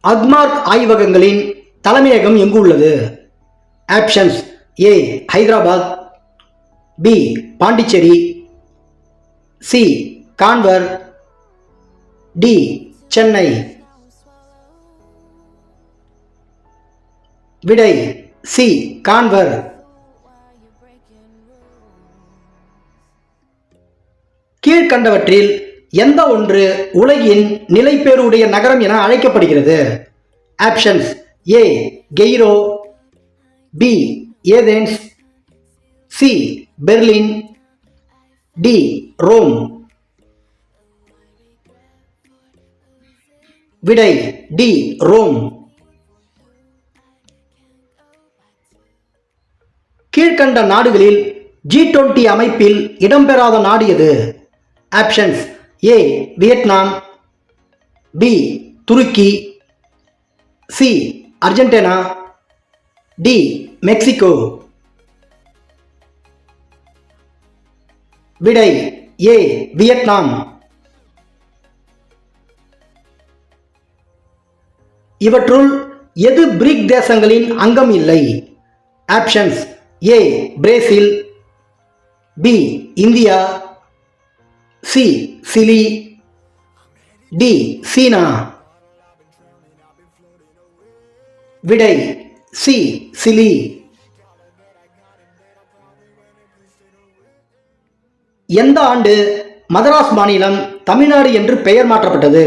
அக்மார்க் ஆய்வகங்களின் தலைமையகம் எங்கு உள்ளது? Options A Hyderabad, B Pondicherry, C கான்வர், டி சென்னை. விடை சி கான்வர். கீழ்கண்டவற்றில் எந்த ஒன்று உலகின் நிலைப்பேறுடைய நகரம் என அழைக்கப்படுகிறது? Options A Cairo, B Athens, C Berlin, D Rome. விடை டி ரோம். கீழ்கண்ட நாடுகளில் G20 அமைப்பில் இடம்பெறாத நாடு எது? ஆப்ஷன்ஸ் ஏ வியட்நாம், பி துருக்கி, சி அர்ஜென்டினா, டி மெக்சிகோ. விடை ஏ வியட்நாம். இவற்றுள் எது பிரிக் தேசங்களின் அங்கம் இல்லை? Options A Brazil, B India, C Chile, D சீனா. விடை சி சிலி. எந்த ஆண்டு மதராஸ் மாநிலம் தமிழ்நாடு என்று பெயர் மாற்றப்பட்டது?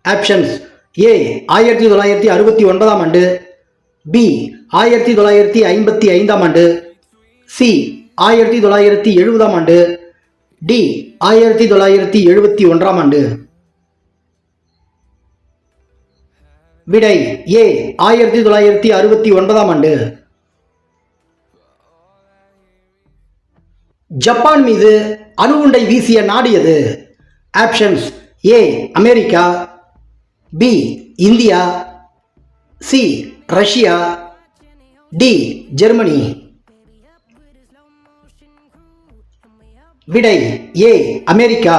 ஆப்ஷன்ஸ் ஏ 1969 ஆண்டு, பி 1955 ஆண்டு, சி 1970 ஆண்டு, டி 1971 ஆண்டு. விடை ஏ 1969 ஆண்டு. ஜப்பான் மீது அணுகுண்டை வீசிய நாடு எது? Options A America, B India, C Russia, D Germany. விடை ஏ அமெரிக்கா.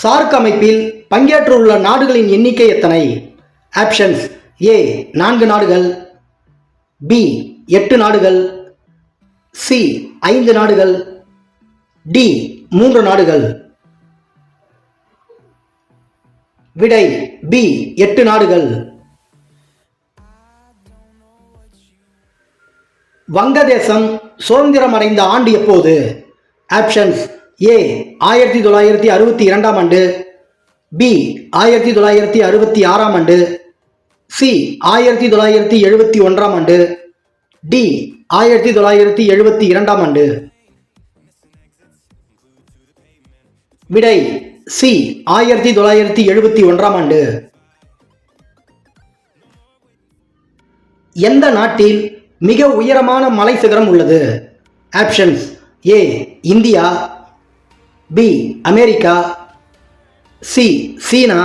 சார்க் அமைப்பில் பங்கேற்றுள்ள நாடுகளின் எண்ணிக்கை எத்தனை? ஆப்ஷன்ஸ் ஏ 4 நாடுகள், பி 8 நாடுகள், சி 5 நாடுகள், டி 3 நாடுகள். விடை பி 8 நாடுகள். வங்கதேசம் சுதந்திரம் அடைந்த ஆண்டு எப்போது? ஆப்ஷன்ஸ் ஏ 1962 ஆண்டு, பி 1966 ஆண்டு, சி 1971 ஆண்டு, டி 1972 ஆண்டு. விடை சி 1971 ஆண்டு. எந்த நாட்டில் மிக உயரமான மலை சிகரம் உள்ளது? Options A India, B America, C China,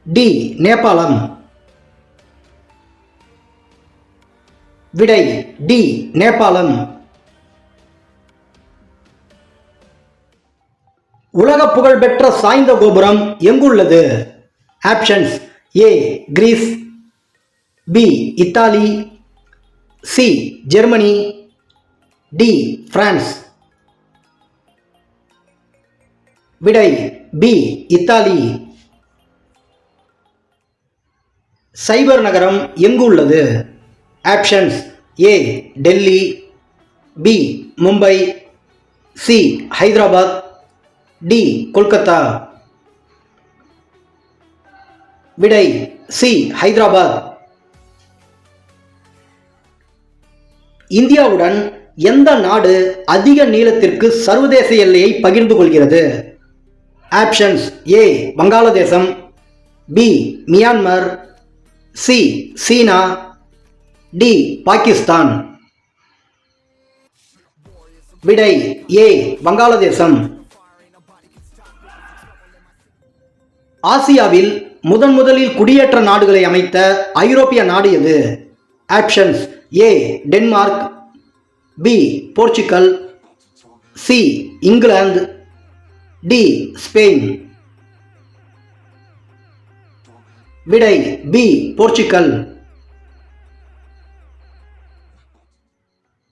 D நேபாளம். விடை டி நேபாளம். உலக புகழ்பெற்ற சாய்ந்த கோபுரம் எங்குள்ளது? Options A Greece, B Italy, C Germany, D France. விடை பி இத்தாலி. சைபர் நகரம் எங்கு உள்ளது? Options A Delhi, B Mumbai, C Hyderabad, D Kolkata. விடை சி ஹைதராபாத். இந்தியாவுடன் எந்த நாடு அதிக நீளத்திற்கு சர்வதேச எல்லையை பகிர்ந்து கொள்கிறது? ஆப்ஷன்ஸ் ஏ வங்காளதேசம், பி மியான்மர், சி சீனா, டி பாகிஸ்தான். விடை ஏ வங்காளதேசம். ஆசியாவில் முதலில் குடியேற்ற நாடுகளை அமைத்த ஐரோப்பிய நாடு எது? Options A Denmark, B Portugal, C England, D Spain. விடை பி போர்ச்சுகல்.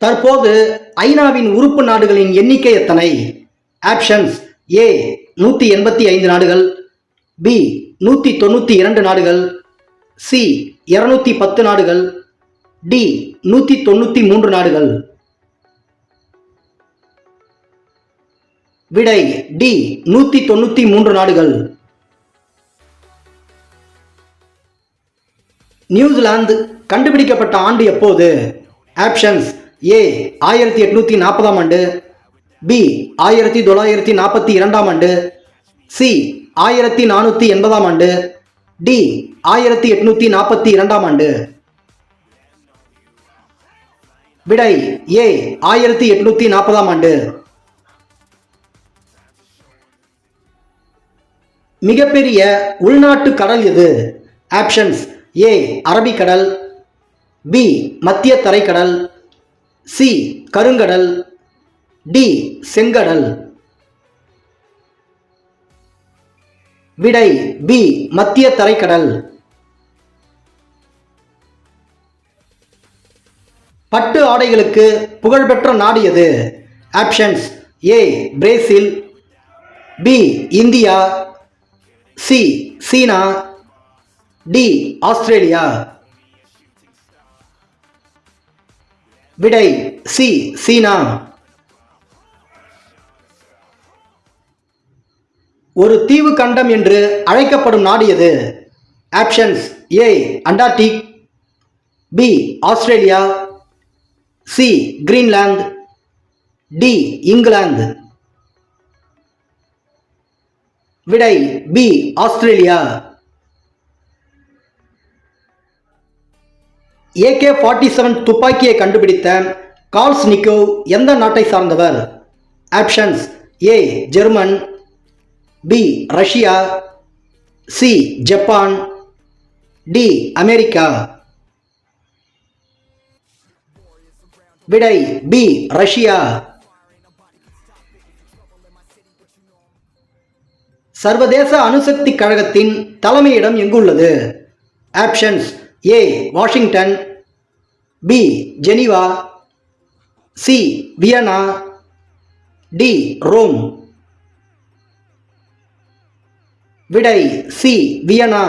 தற்போது ஐநாவின் உறுப்பு நாடுகளின் எண்ணிக்கை எத்தனை? ஆப்ஷன்ஸ் ஏ 185 நாடுகள், பி 192 நாடுகள், சி 210 நாடுகள், டி 193 நாடுகள். விடை டி 193 நாடுகள். நியூசிலாந்து கண்டுபிடிக்கப்பட்ட ஆண்டு எப்போது? ஆப்ஷன்ஸ் ஏ 1840 ஆண்டு, பி 1942 ஆண்டு, சி 1480 ஆண்டு, டி 1842 ஆண்டு. விடை ஏ 1840 ஆண்டு. மிகப்பெரிய உள்நாட்டு கடல் எது? ஆப்ஷன்ஸ் ஏ அரபிக்கடல், பி மத்திய தரைக்கடல், சி கருங்கடல், டி செங்கடல். விடை பி மத்திய தரைக்கடல். பட்டு ஆடைகளுக்கு புகழ்பெற்ற நாடு எது? Options A Brazil, B India, C China, D Australia. விடை சி சீனா. ஒரு தீவு கண்டம் என்று அழைக்கப்படும் நாடு எது? Options A Antarctic, B Australia, C Greenland, D England. விடை பி ஆஸ்திரேலியா. AK-47 துப்பாக்கியை கண்டுபிடித்த கால்ஸ்னிக்கோவ் எந்த நாட்டை சார்ந்தவர்? Options A German, B Russia, C Japan, D America. விடை பி ரஷ்யா. சர்வதேச அணுசக்தி கழகத்தின் தலைமையிடம் எங்குள்ளது? Options A Washington, B Geneva, C Vienna, D Rome. விடை சி வியன்னா.